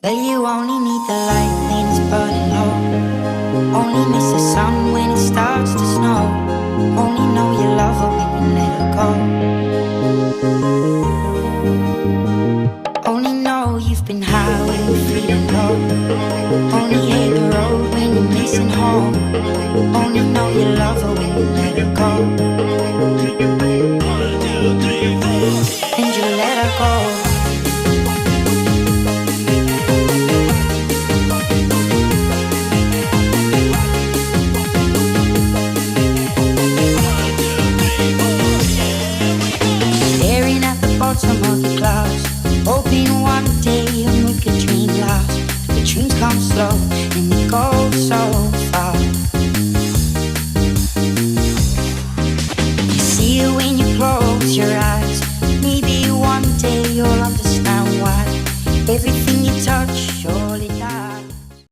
Well, you only need the light when it's burning low. Only miss the sun when it starts to snow. Only know you love her when you let her go. Only know you've been high when you're feeling low. Only hate the road when you're missing home. Only know you love her when you let her go. 1, 2, 3, 4. And you let her go. Bottom of the clouds, hoping one day you'll make a dream last. The dreams come slow and they go so far. You see it when you close your eyes. Maybe one day you'll understand why everything you touch